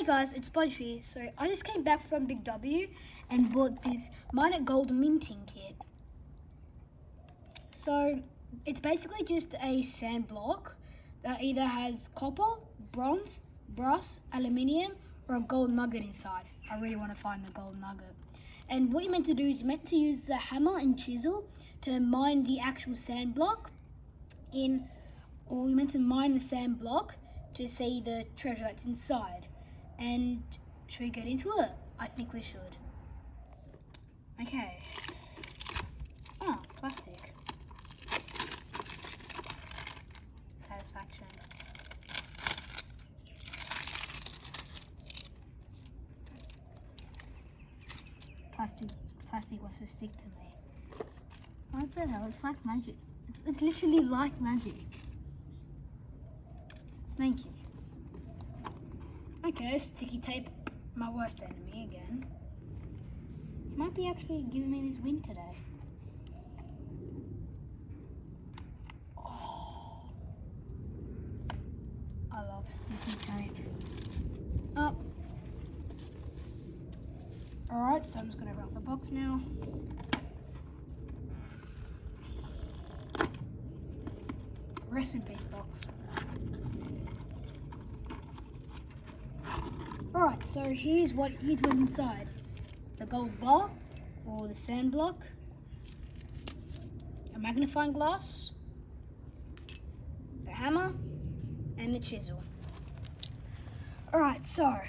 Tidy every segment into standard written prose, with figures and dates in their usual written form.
guys, it's Bodgey. So I just came back from Big W and bought this Nugget gold minting kit. So it's basically just a sand block that either has copper, bronze, brass, aluminium, or a gold nugget inside. I really want to find the gold nugget. And what you're meant to do is you're meant to use the hammer and chisel to mine the actual sand block you're meant to mine the sand block to see the treasure that's inside. And should we get into it? I think we should. Okay. Oh, plastic. Satisfaction. Plastic wants to stick to me. What the hell? It's like magic. It's literally like magic. Thank you. Okay, sticky tape, my worst enemy again. It might be actually giving me this win today. Oh, I love sticky tape. Oh. Alright, so I'm just going to wrap the box now. Rest in peace, box. Alright, so here's what's inside. The gold bar, or the sand block, a magnifying glass, the hammer, and the chisel. Alright, so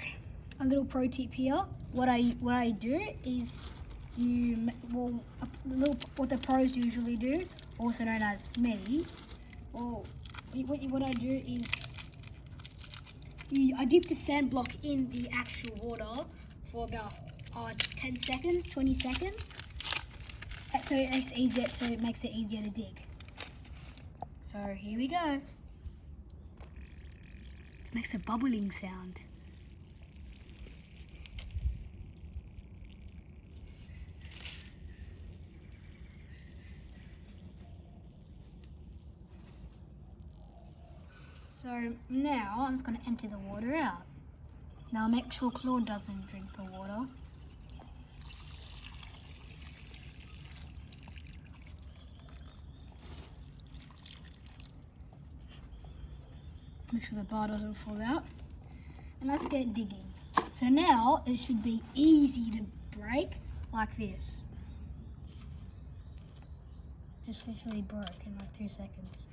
a little pro tip here. What I do is what the pros usually do, also known as me. Well, what I do is I dip the sand block in the actual water for about 10 seconds, 20 seconds, so it makes it easier to dig. So here we go. It makes a bubbling sound. So now I'm just going to empty the water out. Now make sure Claude doesn't drink the water. Make sure the bar doesn't fall out. And let's get digging. So now it should be easy to break like this. Just literally broke in like 2 seconds.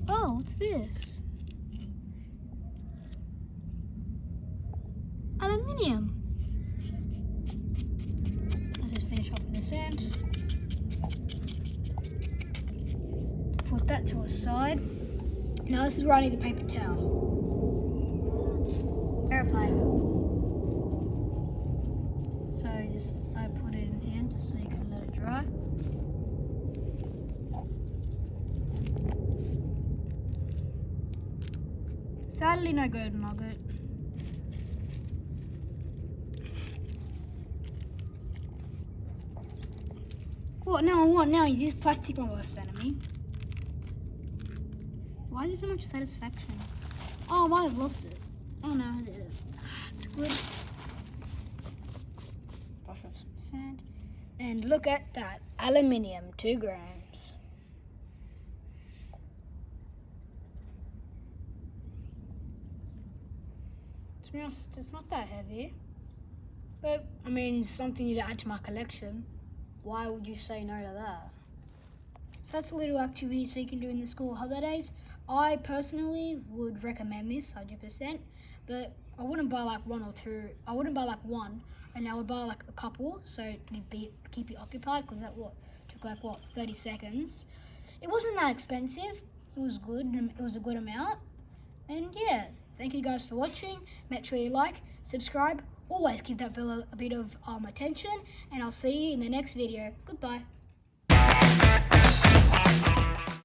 Oh, what's this? Aluminium. Let's just finish off with the sand. Put that to a side. Now this is where I need the paper towel. Airplane. So I put it in here just so you can let it dry. Sadly, no gold nugget. What now? Is this plastic my worst enemy? Why is there so much satisfaction? Oh, I might have lost it. Oh no, I did it. It's good. Brush off some sand. And look at that. Aluminium, 2 grams. To be honest, it's not that heavy. But, I mean, something to add to my collection. Why would you say no to that? So that's a little activity so you can do in the school holidays. I personally would recommend this 100%, but I wouldn't buy like one or two. I wouldn't buy like one, and I would buy like a couple so it'd keep you occupied, because that took like 30 seconds. It wasn't that expensive. It was good. It was a good amount. And yeah, thank you guys for watching. Make sure you like, subscribe. Always give that bell a bit of attention, and I'll see you in the next video. Goodbye.